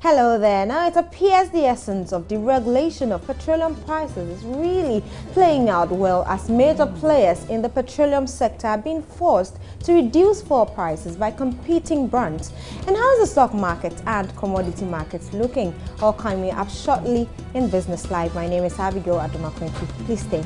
Hello there. Now it appears the essence of deregulation of petroleum prices is really playing out well, as major players in the petroleum sector are being forced to reduce fuel prices by competing brands. And how is the stock market and commodity markets looking? All coming up shortly in Business Live. My name is Abigail Adomakwenti. Please stay.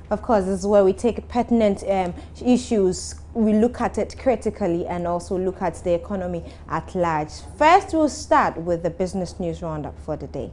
Of course, this is where we take pertinent issues, we look at it critically and also look at the economy at large. First, we'll start with the business news roundup for the day.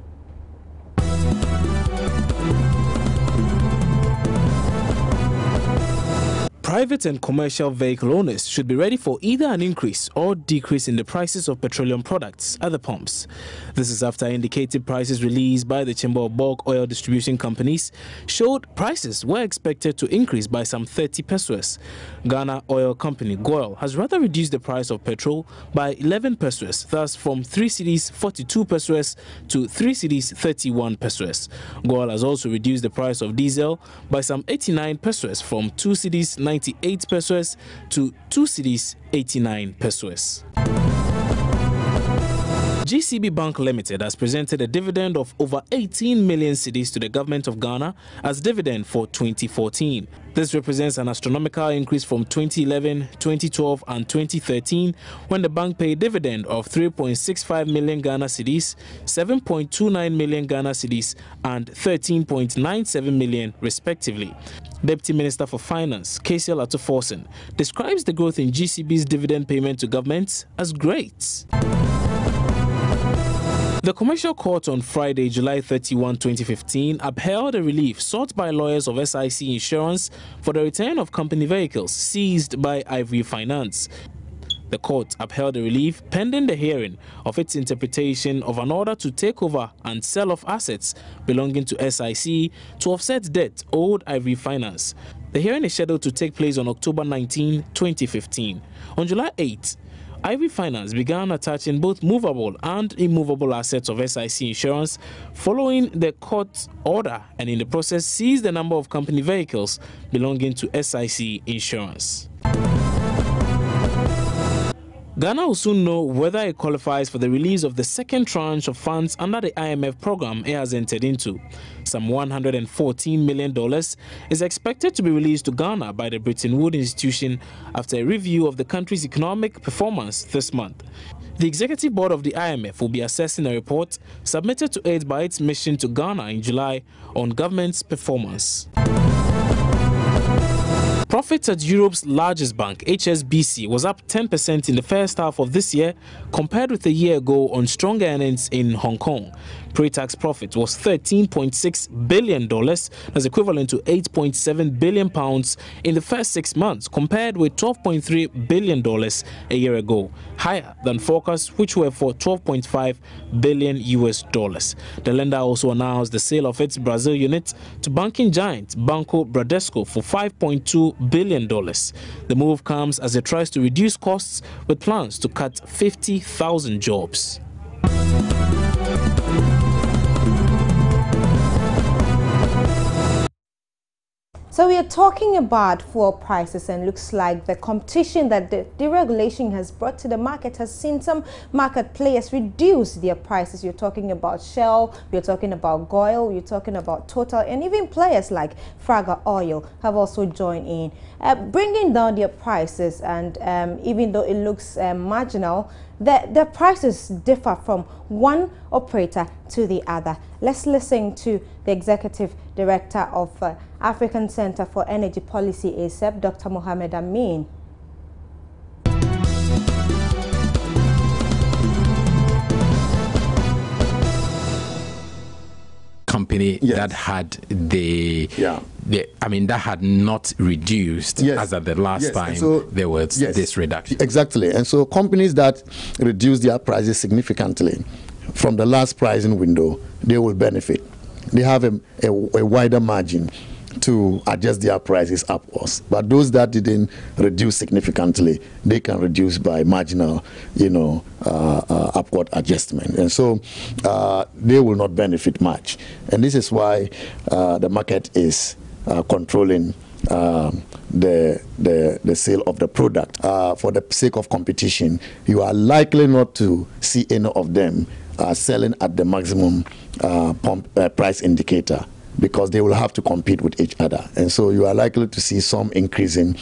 Private and commercial vehicle owners should be ready for either an increase or decrease in the prices of petroleum products at the pumps. This is after indicative prices released by the Chamber of Bulk Oil Distribution Companies showed prices were expected to increase by some 30 pesos. Ghana Oil Company, GOIL, has rather reduced the price of petrol by 11 pesos, thus from 3 cedis 42 pesos to 3 cedis 31 pesos. GOIL has also reduced the price of diesel by some 89 pesos from 2 cedis 98 pesos to 2 cedis 89 pesos. GCB Bank Limited has presented a dividend of over 18 million cedis to the government of Ghana as dividend for 2014. This represents an astronomical increase from 2011, 2012 and 2013 when the bank paid dividend of 3.65 million Ghana cedis, 7.29 million Ghana cedis and 13.97 million respectively. Deputy Minister for Finance, Kasiel Atuforsen, describes the growth in GCB's dividend payment to governments as great. The Commercial Court on Friday, July 31, 2015, upheld a relief sought by lawyers of SIC Insurance for the return of company vehicles seized by Ivory Finance. The court upheld the relief pending the hearing of its interpretation of an order to take over and sell off assets belonging to SIC to offset debt owed Ivory Finance. The hearing is scheduled to take place on October 19, 2015. On July 8, Ivory Finance began attaching both movable and immovable assets of SIC Insurance following the court order, and in the process seized a number of company vehicles belonging to SIC Insurance. Ghana will soon know whether it qualifies for the release of the second tranche of funds under the IMF program it has entered into. Some $114 million is expected to be released to Ghana by the Bretton Woods Institution after a review of the country's economic performance this month. The Executive Board of the IMF will be assessing a report submitted to it by its mission to Ghana in July on government's performance. Profits at Europe's largest bank, HSBC, was up 10% in the first half of this year compared with a year ago on strong earnings in Hong Kong. Pre-tax profit was $13.6 billion, that's equivalent to £8.7 billion in the first 6 months, compared with $12.3 billion a year ago, higher than forecasts, which were for $12.5 billion US. The lender also announced the sale of its Brazil unit to banking giant Banco Bradesco for $5.2 billion. The move comes as it tries to reduce costs with plans to cut 50,000 jobs. So we are talking about fuel prices, and looks like the competition that the deregulation has brought to the market has seen some market players reduce their prices. You're talking about Shell, you're talking about GOIL, you're talking about Total, and even players like Fraga Oil have also joined in, bringing down their prices. And even though it looks marginal, the prices differ from one operator to the other. Let's listen to the Executive Director of African Center for Energy Policy, ASEP, Dr. Mohamed Amin. Company that had that had not reduced as at the last time so, there was this reduction. Exactly. And so companies that reduce their prices significantly from the last pricing window, they will benefit. They have a wider margin. to adjust their prices upwards. But those that didn't reduce significantly, they can reduce by marginal, upward adjustment. And so they will not benefit much. And this is why the market is controlling the sale of the product. For the sake of competition, you are likely not to see any of them selling at the maximum price indicator, because they will have to compete with each other. And so you are likely to see some increasing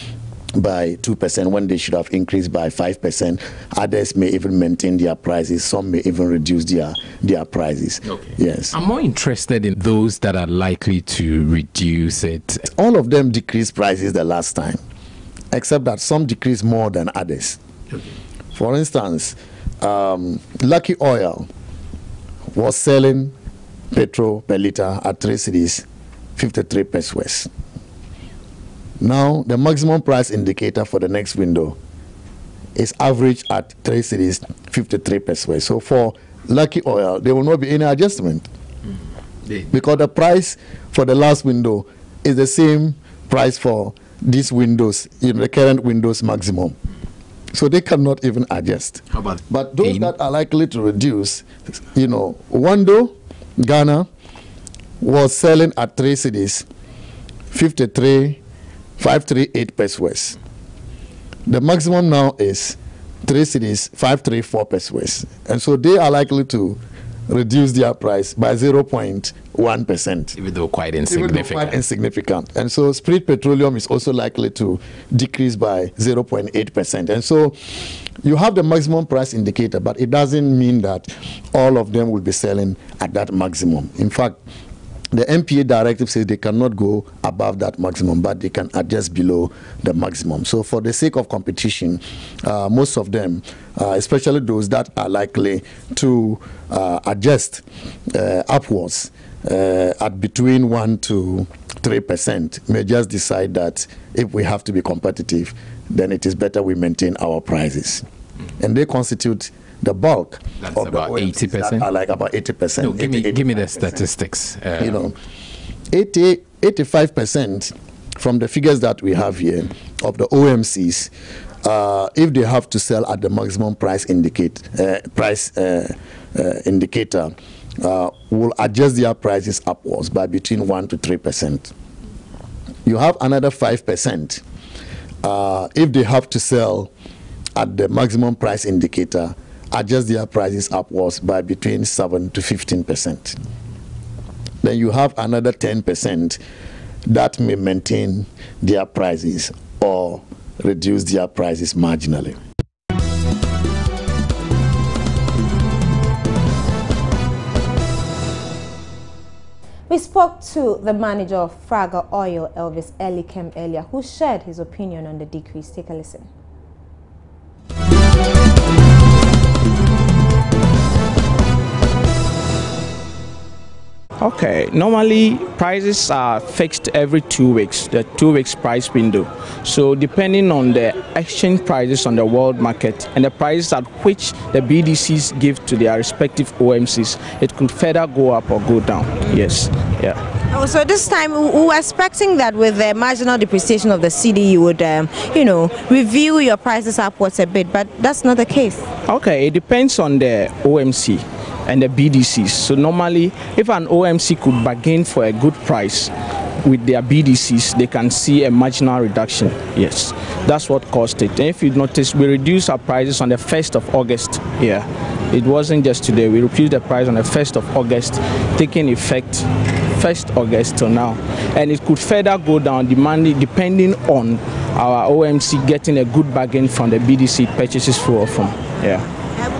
by 2% when they should have increased by 5%. Others may even maintain their prices. Some may even reduce their prices. Okay. Yes. I'm more interested in those that are likely to reduce it. All of them decreased prices the last time, except that some decreased more than others. Okay. For instance, Lucky Oil was selling petrol per litre at 3 cedis 53 pesos. Now the maximum price indicator for the next window is average at 3 cedis 53 pesos. So for Lucky Oil, there will not be any adjustment, because the price for the last window is the same price for these windows, the current windows maximum. So they cannot even adjust. How about but those that are likely to reduce, Wando, Ghana, was selling at 3 cedis 538 pesos. The maximum now is 3 cedis 534 pesos. And so they are likely to reduce their price by 0.1%. Even though quite insignificant. And so Spirit Petroleum is also likely to decrease by 0.8%. And so you have the maximum price indicator, but it doesn't mean that all of them will be selling at that maximum. In fact, the MPA directive says they cannot go above that maximum, but they can adjust below the maximum. So for the sake of competition, most of them, especially those that are likely to adjust upwards at between 1 to 3%, may just decide that if we have to be competitive, then it is better we maintain our prices. And they constitute the bulk. That's of about the 80%. Are like about 80%. No, give me the statistics. 85% from the figures that we have here of the OMCs, if they have to sell at the maximum price indicator, will adjust their prices upwards by between 1 to 3%. You have another 5%. If they have to sell at the maximum price indicator, adjust their prices upwards by between 7 to 15%. Then you have another 10% that may maintain their prices or reduce their prices marginally. We spoke to the manager of Fraga Oil, Elvis Elikem, earlier, who shared his opinion on the decrease. Take a listen. Okay, normally prices are fixed every 2 weeks, the 2 weeks price window. So depending on the exchange prices on the world market and the prices at which the BDCs give to their respective OMCs, it could further go up or go down. Yes, yeah. Oh, so this time we were expecting that with the marginal depreciation of the cedi, you would, review your prices upwards a bit, but that's not the case. Okay, it depends on the OMC and the BDCs. So normally, if an OMC could bargain for a good price with their BDCs, they can see a marginal reduction. Yes, that's what caused it. And if you notice, we reduced our prices on the 1st of August. Yeah, it wasn't just today. We reduced the price on the 1st of August, taking effect 1st August till now. And it could further go down, depending on our OMC getting a good bargain from the BDC purchases for from. Yeah.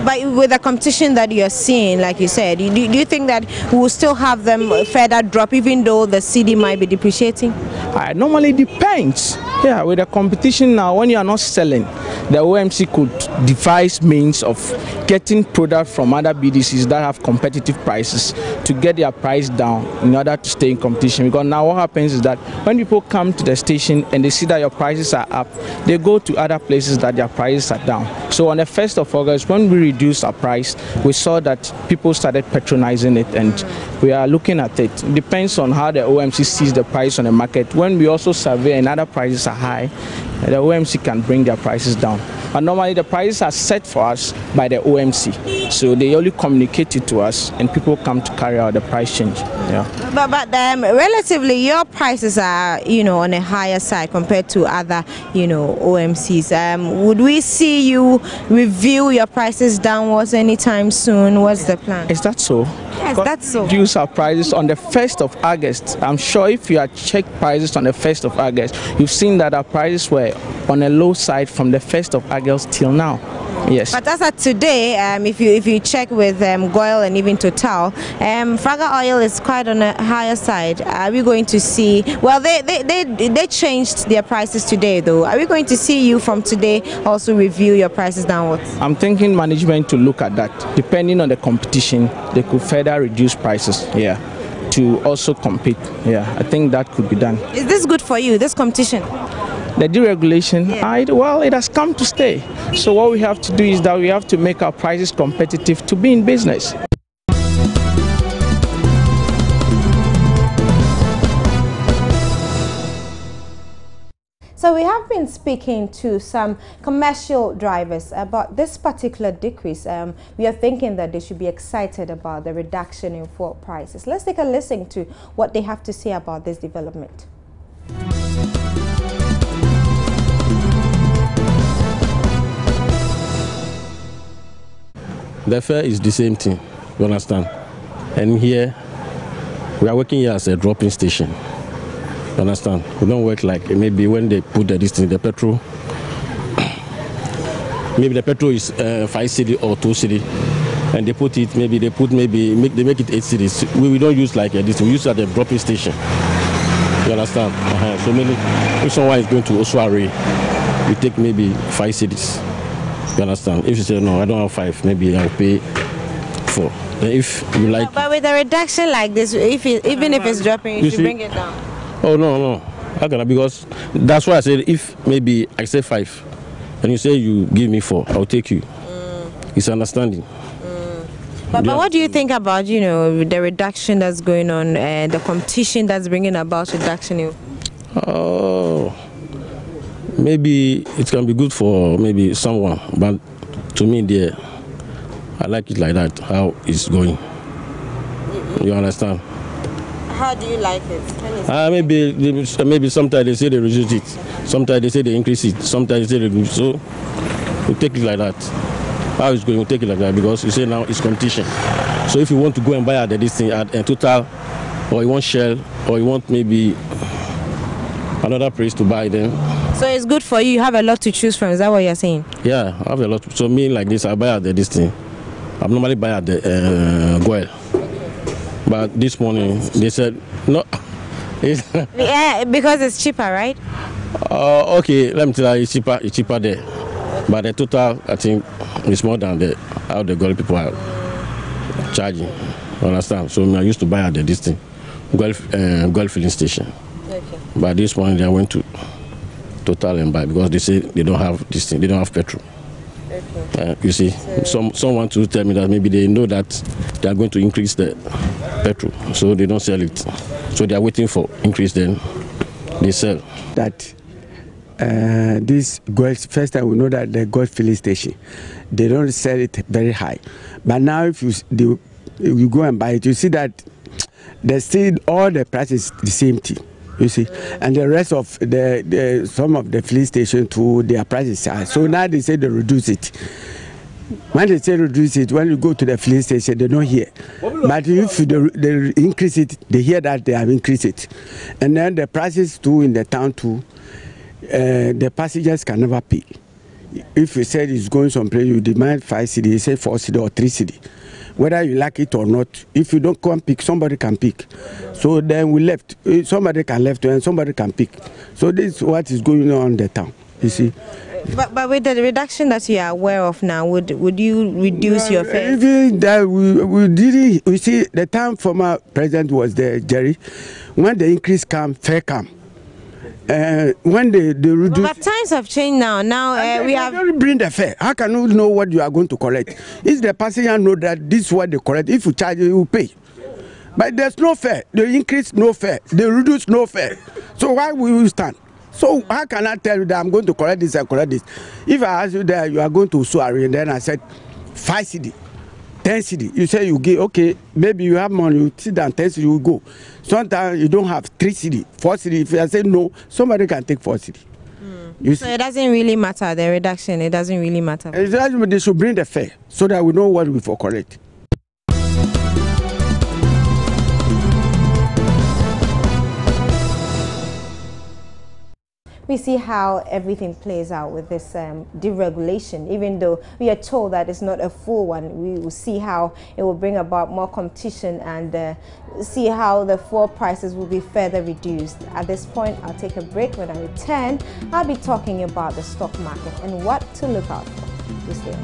But with the competition that you're seeing, like you said, do you think that we will still have them further drop, even though the cedi might be depreciating? It normally depends. Yeah, with the competition now, when you are not selling, the OMC could devise means of getting product from other BDCs that have competitive prices to get their price down in order to stay in competition. Because now what happens is that when people come to the station and they see that your prices are up, they go to other places that their prices are down. So on the 1st of August, when we reduced our price, we saw that people started patronizing it, and we are looking at it. It depends on how the OMC sees the price on the market. When we also survey and other prices are high, the OMC can bring their prices down. And normally the prices are set for us by the OMC. So they only communicate it to us and people come to carry out the price change. Yeah. But relatively your prices are, on a higher side compared to other, OMCs. Would we see you review your prices downwards anytime soon? What's the plan? Is that so? Yes, that's so. Reduce our prices on the 1st of August. I'm sure if you had checked prices on the 1st of August, you've seen that our prices were on a low side from the 1st of August till now. Yes. But as of today, if you check with Goil and even Total, Fraga oil is quite on a higher side. Are we going to see? Well, they changed their prices today, though. Are we going to see you from today also review your prices downwards? I'm thinking management to look at that. Depending on the competition, they could further reduce prices. Yeah. To also compete. Yeah. I think that could be done. Is this good for you? This competition? The deregulation, it has come to stay. So what we have to do is that we have to make our prices competitive to be in business. So we have been speaking to some commercial drivers about this particular decrease. We are thinking that they should be excited about the reduction in fuel prices. Let's take a listen to what they have to say about this development. The fare is the same thing, you understand? And here, we are working here as a dropping station, you understand? We don't work like maybe when they put the petrol, maybe the petrol is 5 cedi or 2 cedi, and they put it, they make it 8 cedis. We don't use like this, we use at the dropping station, you understand? So maybe if someone is going to Osuare, you take maybe 5 cedis. You understand? If you say no, I don't have 5, maybe I'll pay 4. Then if you like, but with a reduction like this, even if it's dropping, you should bring it down. Oh no, how can I? Because that's why I said if maybe I say 5, and you say you give me 4, I'll take you. It's understanding. But what do you think about the reduction that's going on and the competition that's bringing about reduction in? Oh. Maybe it can be good for maybe someone, but to me, I like it like that, how it's going. You understand? How do you like it? Maybe sometimes they say they reduce it, sometimes they say they increase it, sometimes they say they reduce. So we take it like that. How it's going, we take it like that because you say now it's competition. So if you want to go and buy at this thing at a Total, or you want Shell, or you want maybe another place to buy them. So it's good for you. You have a lot to choose from. Is that what you're saying? Yeah, I have a lot. So me like this, I buy at this thing. I normally buy at the Goil. But this morning they said no. Yeah, because it's cheaper, right? Okay, let me tell you, it's cheaper there. Okay. But the Total, I think, is more than how the Goil people are charging. You understand? So I used to buy at this thing, Goil filling station. Okay. But this morning I went to Total and buy because they say they don't have this thing, they don't have petrol. Okay. You see, someone to tell me that maybe they know that they are going to increase the petrol, so they don't sell it. So they are waiting for increase, then they sell. That this Goil, first time we know that the Goil filling station, they don't sell it very high. But now if you go and buy it, you see that still all the prices the same thing. You see, and the rest of some of the filling station too, their prices are. So now they say they reduce it. When they say reduce it, when you go to the filling station, they don't hear. But if they increase it, they hear that they have increased it. And then the prices too in the town too, the passengers can never pay. If you said it's going someplace, you demand 5 cedi, you say 4 cedi or 3 cedi. Whether you like it or not, if you don't come pick, somebody can pick. So then we left. Somebody can left and somebody can pick. So this is what is going on in the town, you see. But with the reduction that you are aware of now, would you reduce your fare? Even that we didn't. You see, the time former president was there, Jerry, when the increase come, fare come. When they reduce. But times have changed now. Now we have. Don't bring the fare. How can you know what you are going to collect? If the passenger know that this is what they collect, if you charge, you will pay. But there's no fare. They increase no fare. They reduce no fare. So why will you stand? So how can I tell you that I'm going to collect this and collect this? If I ask you that you are going to Suari, and then I said 5 cedi, 10 cedi, you say you give, okay, maybe you have money, you sit down, 10 cedi, you go. Sometimes you don't have 3 cedi, 4 cedi. If I say no, somebody can take 4 cedi. So it doesn't really matter, the reduction, it doesn't really matter. They should bring the fare so that we know what we for collect. We see how everything plays out with this deregulation. Even though we are told that it's not a full one, we will see how it will bring about more competition and see how the fuel prices will be further reduced. At this point, I'll take a break. When I return, I'll be talking about the stock market and what to look out for. Please stay on.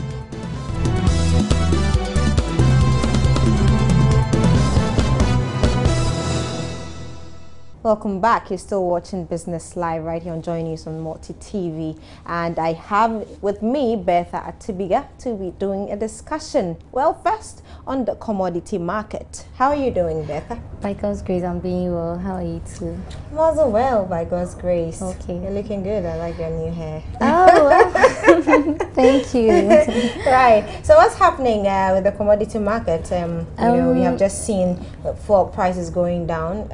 Welcome back. You're still watching Business Live right here on Joy News on Multi TV, and I have with me Bertha Atibiga to be doing a discussion. Well, first on the commodity market. How are you doing, Bertha? By God's grace, I'm doing well. How are you too? I'm also well, by God's grace. Okay. You're looking good. I like your new hair. Oh, well. Thank you. Right. So what's happening with the commodity market? You know, we have just seen fuel prices going down.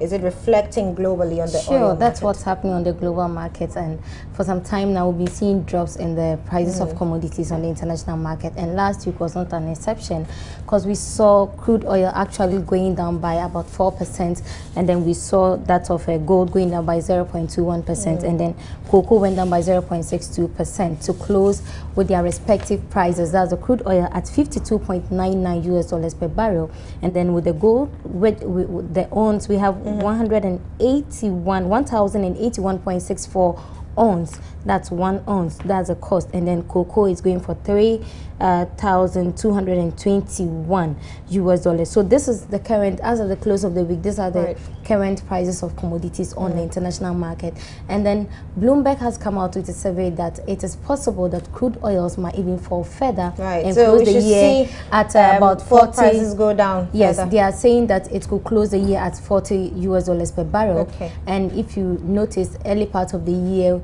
Is it reflecting globally on the oil market? That's what's happening on the global markets, and for some time now we've been seeing drops in the prices of commodities on the international market, and last week was not an exception because we saw crude oil actually going down by about 4%, and then we saw that of gold going down by 0.21%, and then cocoa went down by 0.62% to close with their respective prices. That's the crude oil at $52.99 US per barrel, and then with the gold, with the ounce, we have 1,081.64 ounce. That's 1 ounce. That's a cost. And then cocoa is going for $3,221 US. So this is the current, as of the close of the week, these are the current prices of commodities on the international market. And then Bloomberg has come out with a survey that it is possible that crude oils might even fall further and so close the year at about 40. Prices go down. Yes, further. they are saying that it could close the year at $40 US per barrel. Okay. And if you notice, early part of the year,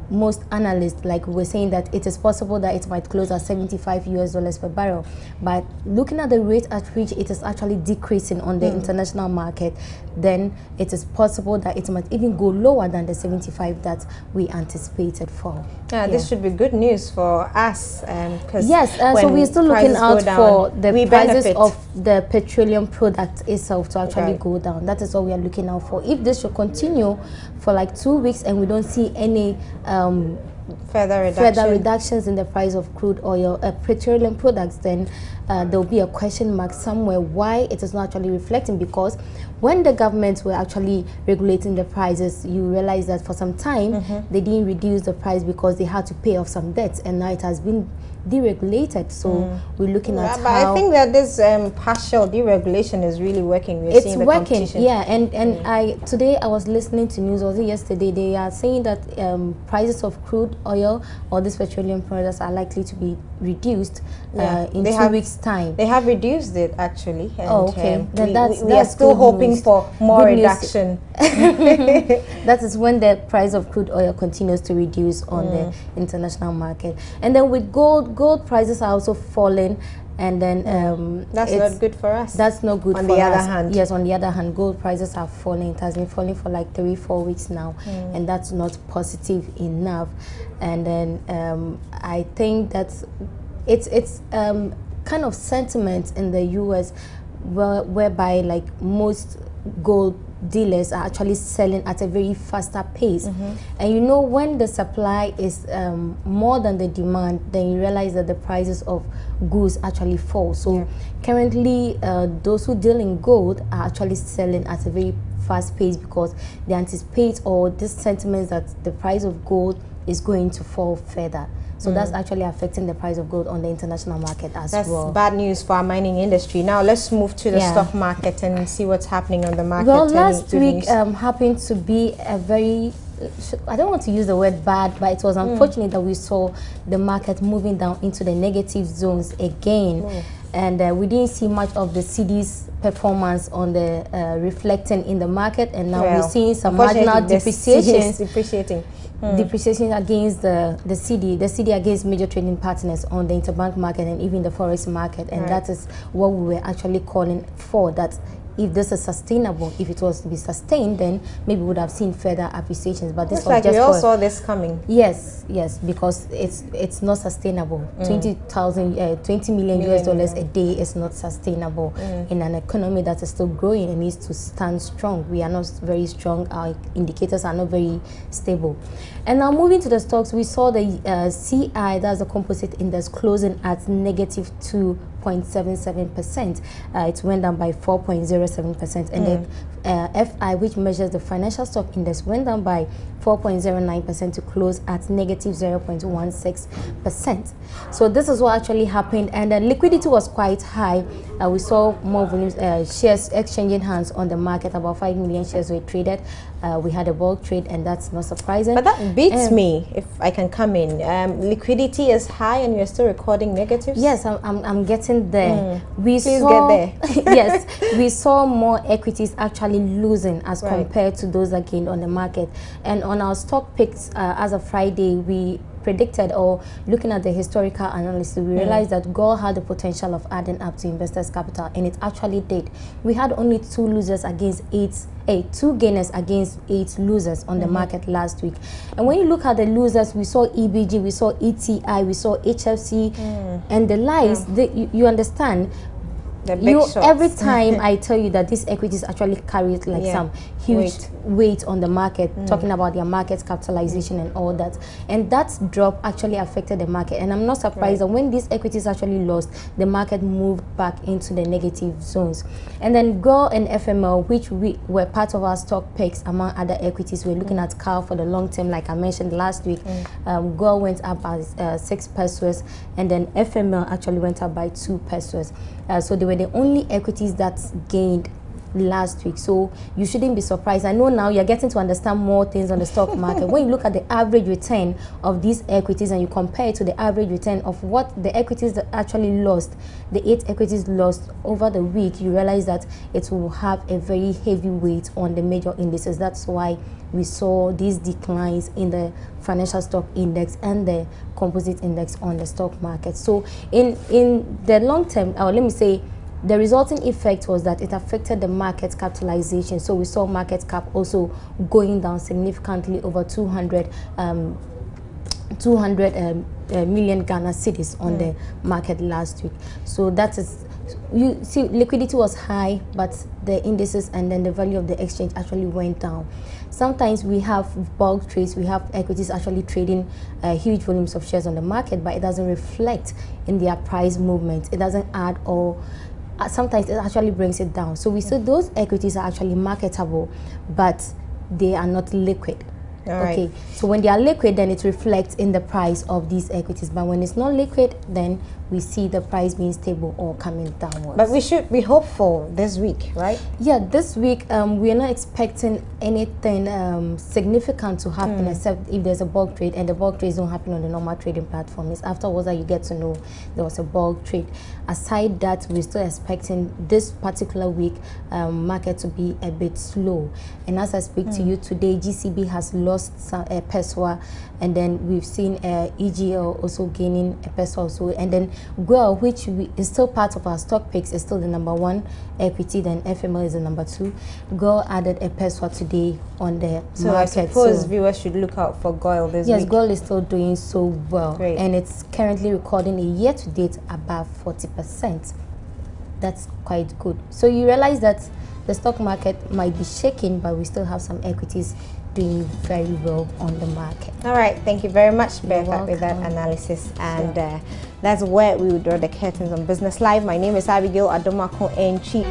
most analysts were saying that it is possible that it might close at $75 US per barrel. But looking at the rate at which it is actually decreasing on the international market, then it is possible that it might even go lower than the 75 that we anticipated for. Yeah, this should be good news for us. Yes, so we're still looking out for the prices of the petroleum product itself to actually go down. That is what we are looking out for. If this should continue for like 2 weeks and we don't see any further reductions in the price of crude oil, petroleum products, then there will be a question mark somewhere why it is not actually reflecting, because when the governments were actually regulating the prices, you realize that for some time they didn't reduce the price because they had to pay off some debts, and now it has been deregulated. So we're looking at but I think that this partial deregulation is really working. We're seeing the competition. Yeah, and today I was listening to news, or yesterday, they are saying that prices of crude oil or these petroleum products are likely to be reduced in 2 weeks' time. They have reduced it actually. And, okay, then we are still hoping for more reduction. That is when the price of crude oil continues to reduce on the international market. And then with gold prices are also falling, and then that's not good for us. That's not good on for us. On the other hand, yes, on the other hand, gold prices are falling. It has been falling for like 3-4 weeks now, and that's not positive enough. And then I think that's it's kind of sentiment in the US whereby like most gold dealers are actually selling at a very faster pace, and you know, when the supply is more than the demand, then you realize that the prices of goods actually fall. So currently those who deal in gold are actually selling at a very fast pace because they anticipate, or this sentiment that the price of gold is going to fall further. So that's actually affecting the price of gold on the international market as well. That's bad news for our mining industry. Now let's move to the stock market and see what's happening on the market. Well, last week happened to be a very, I don't want to use the word bad, but it was unfortunate that we saw the market moving down into the negative zones again. And we didn't see much of the CD's performance on the reflecting in the market, and now we're seeing some marginal depreciation. Depreciation against the CD against major trading partners on the interbank market and even the forex market, and that is what we were actually calling for, that if this is sustainable, if it was to be sustained, then maybe we would have seen further appreciations. But this was just we all saw this coming. Yes, because it's not sustainable. 20 million US dollars a day is not sustainable in an economy that is still growing and needs to stand strong. We are not very strong. Our indicators are not very stable. And now moving to the stocks, we saw the CI, that's the composite index, closing at negative 2.77%. It went down by 4.07%, and the FI, which measures the financial stock index, went down by 4.09% to close at negative 0.16%. So this is what actually happened, and the liquidity was quite high. We saw more volumes, shares exchanging hands on the market. About 5 million shares were traded. We had a bulk trade, and that's not surprising. But that beats me, if I can come in. Liquidity is high, and you're still recording negatives? Yes, I'm getting there. Please get there. Yes, we saw more equities actually losing as compared to those that gained on the market. And on our stock picks as of Friday, we predicted, or looking at the historical analysis, we realized that gold had the potential of adding up to investors' capital, and it actually did. We had only 2 losers against 2 gainers against 8 losers on the market last week. And when you look at the losers, we saw EBG, we saw ETI, we saw HFC, and the likes. You understand. Every time I tell you that these equities actually carry like some huge weight on the market, talking about their market capitalization and all that, and that drop actually affected the market. And I'm not surprised that when these equities actually lost, the market moved back into the negative zones. And then gold and FML, which were part of our stock picks among other equities, we're looking at CAL for the long term, like I mentioned last week. Gold went up by 6 pesos, and then FML actually went up by 2 pesos. So they were the only equities that gained last week, so you shouldn't be surprised. I know now you're getting to understand more things on the stock market. When you look at the average return of these equities and you compare it to the average return of what the equities that actually lost, the 8 equities lost over the week, you realize that it will have a very heavy weight on the major indices. That's why we saw these declines in the financial stock index and the composite index on the stock market. So in the long term, or let me say, the resulting effect was that it affected the market capitalization. So we saw market cap also going down significantly, over 200 million Ghana cedis on the market last week. So that is, you see, liquidity was high, but the indices and then the value of the exchange actually went down. Sometimes we have bulk trades, we have equities actually trading huge volumes of shares on the market, but it doesn't reflect in their price movement. It doesn't add, or sometimes it actually brings it down. So we see those equities are actually marketable, but they are not liquid. Okay, so when they are liquid, then it reflects in the price of these equities, but when it's not liquid, then we see the price being stable or coming downwards. But we should be hopeful this week, right? Yeah, this week we are not expecting anything significant to happen, except if there's a bulk trade, and the bulk trades don't happen on the normal trading platform. It's afterwards that you get to know there was a bulk trade. Aside that, we're still expecting this particular week market to be a bit slow. And as I speak to you today, GCB has lost some PESWA, and then we've seen EGL also gaining a PESWA also, and then GWEL, which is still part of our stock picks, is still the #1 equity, then FML is the #2. GWEL added a PESWA today on the so market. I suppose viewers should look out for GWEL this week. Yes, GWEL is still doing so well. Great. And it's currently recording a year-to-date above 40%. That's quite good. So you realize that the stock market might be shaking, but we still have some equities doing very well on the market. All right, thank you very much, Bertha, with that analysis. And that's where we will draw the curtains on Business Live. My name is Abigail Adomako Enchi.